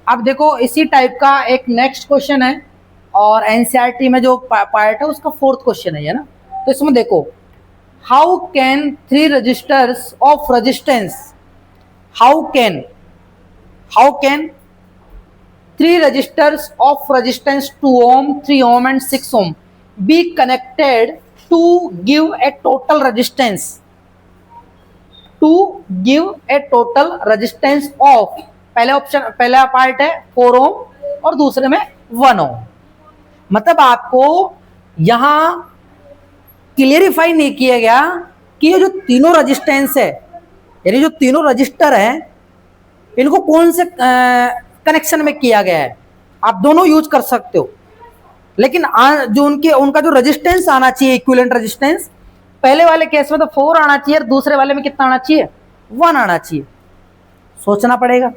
अब देखो इसी टाइप का एक नेक्स्ट क्वेश्चन है और एनसीईआरटी में जो पार्ट है उसका फोर्थ क्वेश्चन है ना। तो इसमें देखो, how can three resistors of resistance, how can three resistors of resistance 2 ohm, 3 ohm and 6 ohm be connected to give a total resistance, to give a total resistance of, पहले option, पहला part है 4 ohm और दूसरे में 1 ohm। मतलब आपको यहां clarify नहीं किया गया कि ये जो तीनों रेजिस्टेंस है, यानी जो तीनों रजिस्टर है, इनको कौन से कनेक्शन में किया गया है। आप दोनों यूज कर सकते हो, लेकिन जो उनका जो रेजिस्टेंस आना चाहिए, इक्विवेलेंट रेजिस्टेंस, पहले वाले केस में तो 4 आना चाहिए और दूसरे वाले में कितना आना चाहिए, 1 आना चाहिए। सोचना पड़ेगा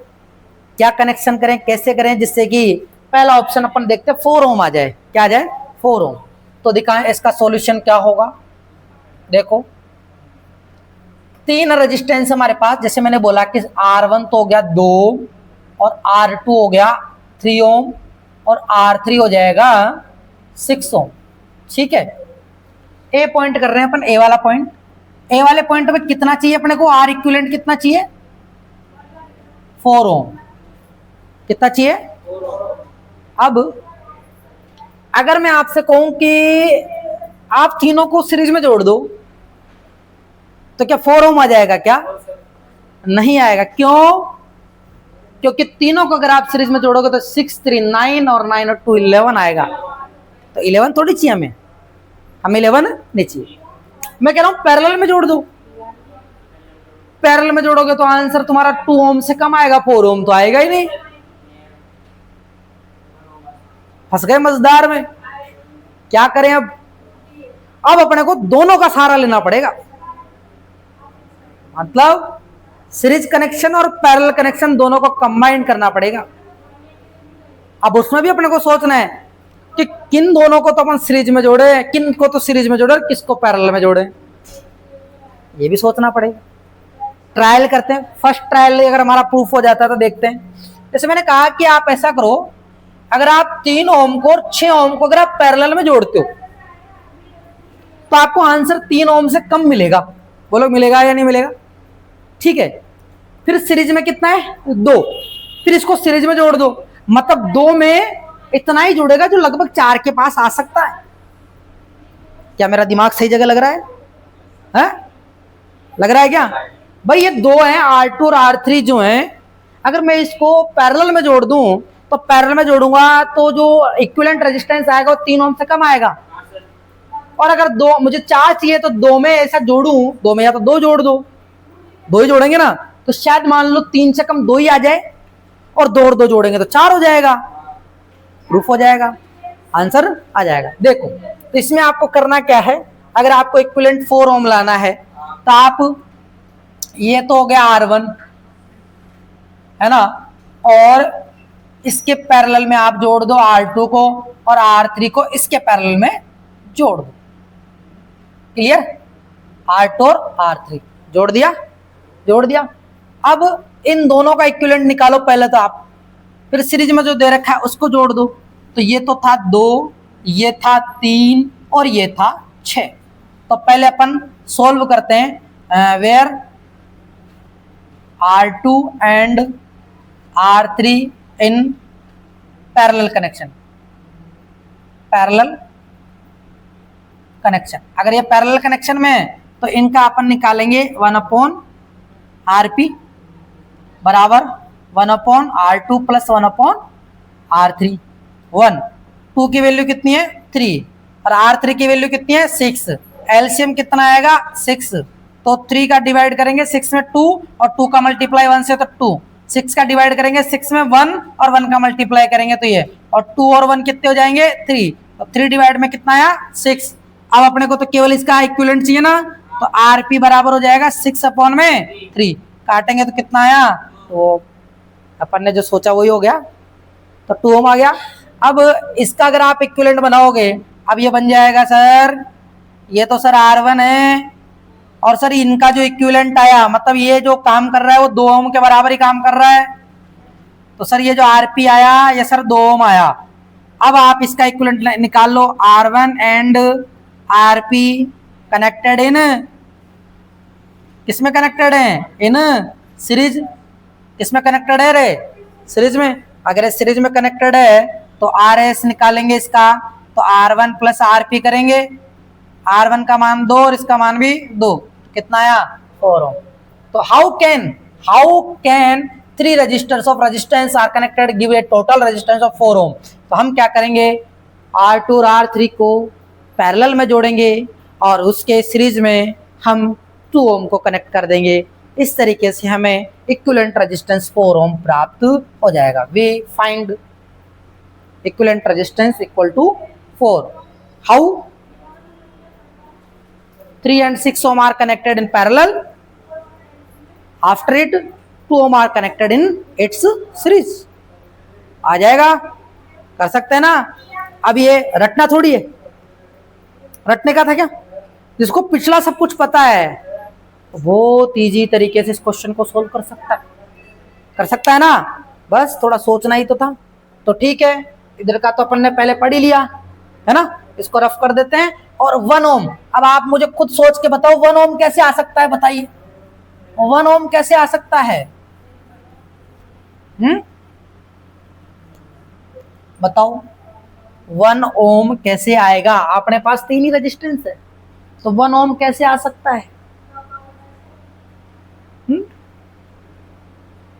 क्या कनेक्शन करें, कैसे करें, जिससे कि पहला ऑप्शन अपन देखते हैं 4 ओम आ जाए। क्या आ जाए, 4 ओम। तो दिखाएं इसका सॉल्यूशन क्या होगा। देखो 3 रेजिस्टेंस हमारे पास, जैसे मैंने बोला कि R1 तो हो गया 2 और R2 हो गया 3 ओम और R3 हो जाएगा 6 ओम। ठीक है, ए पॉइंट कर रहे हैं अपन, ए वाला पॉइंट। ए वाले पॉइंट में कितना चाहिए अपने को, आर इक्विवेलेंट कितना चाहिए, 4 ओम। कितना चाहिए। अब अगर मैं आपसे कहूं कि आप तीनों को सीरीज में जोड़ दो तो क्या 4 ओम आ जाएगा, क्या नहीं आएगा। क्यों, क्योंकि तीनों को अगर आप सीरीज में जोड़ोगे तो 6 3 9 और 9 और 2 11 आएगा। तो 11 थोड़ी चाहिए हमें, 11 नहीं चाहिए। मैं कह रहा हूं पैरेलल में जोड़ दो। पैरेलल में जोड़ोगे तो आंसर तुम्हारा 2 ओम से कम आएगा, 4 ओम तो आएगा ही नहीं। फंस गए मजेदार में। क्या करें अब अपने को दोनों का सहारा लेना पड़ेगा। मतलब सीरीज कनेक्शन और पैरेलल कनेक्शन दोनों को कंबाइन करना पड़ेगा। अब उसमें भी अपने को सोचना है कि किन दोनों को तो अपन सीरीज में जोड़े, किन को तो सीरीज में जोड़े, किसको पैरेलल में जोड़े, ये भी सोचना पड़ेगा। ट्रायल करते हैं। फर्स्ट ट्रायल अगर हमारा प्रूफ हो जाता है तो देखते हैं। जैसे मैंने कहा कि आप ऐसा करो, अगर आप 3 ओम को और 6 ओम को अगर आप पैरेलल में जोड़ते हो तो आपको आंसर 3 ओम से कम मिलेगा। बोलो मिलेगा या नहीं मिलेगा। ठीक है, फिर सीरीज में कितना है, 2, फिर इसको सीरीज में जोड़ दो, मतलब 2 में इतना ही जुड़ेगा जो लगभग 4 के पास आ सकता है। क्या मेरा दिमाग सही जगह लग रहा है? लग रहा है क्या भाई। ये 2 है R2 और R3 जो हैं, अगर मैं इसको पैरेलल में जोड़ दूं तो पैरेलल में जोड़ूंगा तो जो इक्विवेलेंट रेजिस्टेंस आएगा वो 3 ओम से कम आएगा। और अगर 2 मुझे 4 चाहिए तो 2 में ऐसा जोड़ूं, 2 में या तो 2 जोड़ दो, 2 ही जोड़ेंगे ना, तो शायद मान लो 3 से कम 2 ही आ जाए, और 2 और 2 जोड़ेंगे तो 4 हो जाएगा, प्रूफ हो जाएगा, आंसर आ जाएगा। देखो तो इसमें आपको करना क्या है, अगर आपको इक्विवेलेंट 4 ओम लाना है तो आप, ये तो हो गया R1 है ना, और इसके पैरेलल में आप जोड़ दो R2 को और R3 को इसके पैरेलल में जोड़ दो। क्लियर, R2 और R3 जोड़ दिया, जोड़ दिया। अब इन दोनों का इक्विवेलेंट निकालो पहले तो आप, फिर सीरीज में जो दे रखा है उसको जोड़ दो। तो ये तो था 2, ये था 3 और ये था 6। तो पहले अपन सोल्व करते हैं, where R2 and R3 in parallel connection, parallel connection. अगर ये पैरेलल कनेक्शन में है तो इनका अपन निकालेंगे 1/RP बराबर 1/R2 प्लस 1/R3। 1, 2 की वैल्यू कितनी है 3 और R3 की वैल्यू कितनी है 6। एलसीएम कितना आएगा 6। तो 3 का डिवाइड करेंगे 6 में 2 और 2 का मल्टीप्लाई 1 से तो 2। 6 का डिवाइड करेंगे 6 में 1 और 1 का मल्टीप्लाई करेंगे तो ये, और 2 और 1 कितने हो जाएंगे 3। तो 3 डिवाइड में कितना आया 6। अब अपने को तो केवल इसका इक्विवेलेंट चाहिए ना, तो आरपी बराबर हो जाएगा 6/3। काटेंगे तो कितना आया, तो अपन ने जो सोचा वही हो गया, तो 2 ओम आ गया। अब इसका अगर आप इक्विवेलेंट बनाओगे, अब ये बन जाएगा सर, ये तो सर R1 है, और सर इनका जो इक्विवेलेंट आया, मतलब ये जो काम कर रहा है वो 2 ओम के बराबर ही काम कर रहा है। तो सर ये जो आरपी आया ये सर 2 ओम आया। अब आप इसका इक्विवेलेंट निकाल लो, R1 and RP connected in, किसमें कनेक्टेड है? In series. किसमें कनेक्टेड है रे? सीरीज में। अगर ये सीरीज में कनेक्टेड है तो RS निकालेंगे इसका, तो R1 प्लस आरपी करेंगे, R1 का मान 2 और इसका मान भी 2, कितना आया? 4 ओम। तो how can 3 resistors of resistance are connected give a total resistance of 4 ohm. तो हम क्या करेंगे, R2 और R3 को पैरेलल में जोड़ेंगे और उसके सीरीज में हम 2 ओम को कनेक्ट कर देंगे। इस तरीके से हमें इक्विवेलेंट रेजिस्टेंस 4 ओम प्राप्त हो जाएगा। We find equivalent resistance equal to 4। How? 3 and 6 ohm are connected in parallel. After it 2 ohm are connected in its series. आ जाएगा, कर सकते हैं ना। अब ये रटना थोड़ी है, रटने का था क्या? जिसको पिछला सब कुछ पता है वो इजी तरीके से इस क्वेश्चन को सोल्व कर सकता है ना। बस थोड़ा सोचना ही तो था। तो ठीक है, इधर का तो अपन ने पहले पढ़ ही लिया है ना, इसको रफ कर देते हैं। और 1 ओम, अब आप मुझे खुद सोच के बताओ 1 ओम कैसे आ सकता है? बताइए 1 ओम कैसे आ सकता है? बताओ 1 ओम कैसे आएगा? अपने पास 3 ही रेजिस्टेंस है, तो 1 ओम कैसे आ सकता है?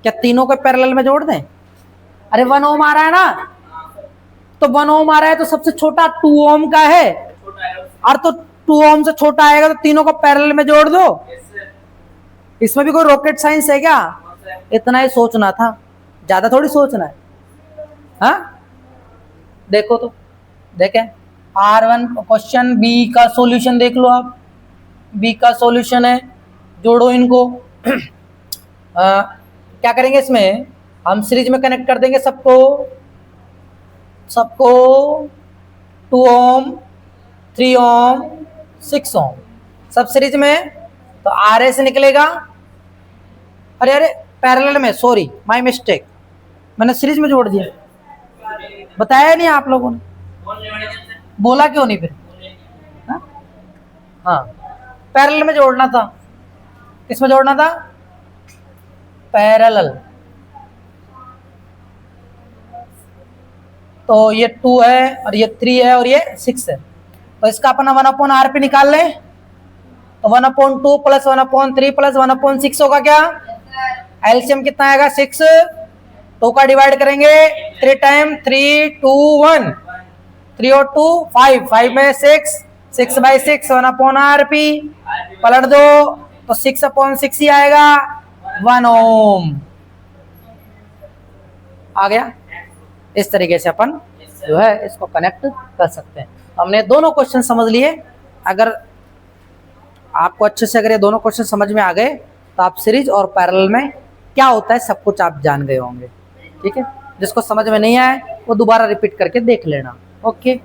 क्या तीनों को पैरेलल में जोड़ दें? अरे 1 ओम आ रहा है ना, तो 1 ओम आ रहा है तो सबसे छोटा 2 ओम का है, और तो 2 ओम से छोटा आएगा तो तीनों को पैरेलल में जोड़ दो। इसमें भी कोई रॉकेट साइंस है क्या? इतना ही सोचना था, ज्यादा थोड़ी सोचना है। हाँ देखो, तो देखें R1 क्वेश्चन बी का सॉल्यूशन देख लो आप। बी का सॉल्यूशन है, जोड़ो इनको। क्या करेंगे इसमें? हम सीरीज में कनेक्ट कर देंगे सबको 2 ओम 3 ओम 6 ओम सब सीरीज में, तो RS निकलेगा। अरे पैरेलल में, सॉरी माय मिस्टेक, मैंने सीरीज में जोड़ दिया, बताया नहीं आप लोगों ने, बोला क्यों नहीं फिर? हाँ पैरेलल में जोड़ना था। किसमें जोड़ना था? पैरेलल। तो ये 2 है और ये 3 है और ये 6 है, तो इसका अपना 1/RP निकाल लें। तो 1/2 प्लस 1/3 प्लस 1/6 होगा क्या? एलसीएम कितना आएगा? 6। 2 का डिवाइड करेंगे 3 टाइम 3 2 1, 3 और 2 5, 5 में 6, 6/6 1/RP पलट दो तो 6/6 ही आएगा, 1 ओम आ गया। इस तरीके से अपन जो है इसको कनेक्ट कर सकते हैं। हमने दोनों क्वेश्चन समझ लिए। अगर आपको अच्छे से अगर ये दोनों क्वेश्चन समझ में आ गए तो आप सीरीज और पैरेलल में क्या होता है सब कुछ आप जान गए होंगे। ठीक है, जिसको समझ में नहीं आए वो दोबारा रिपीट करके देख लेना। ओके।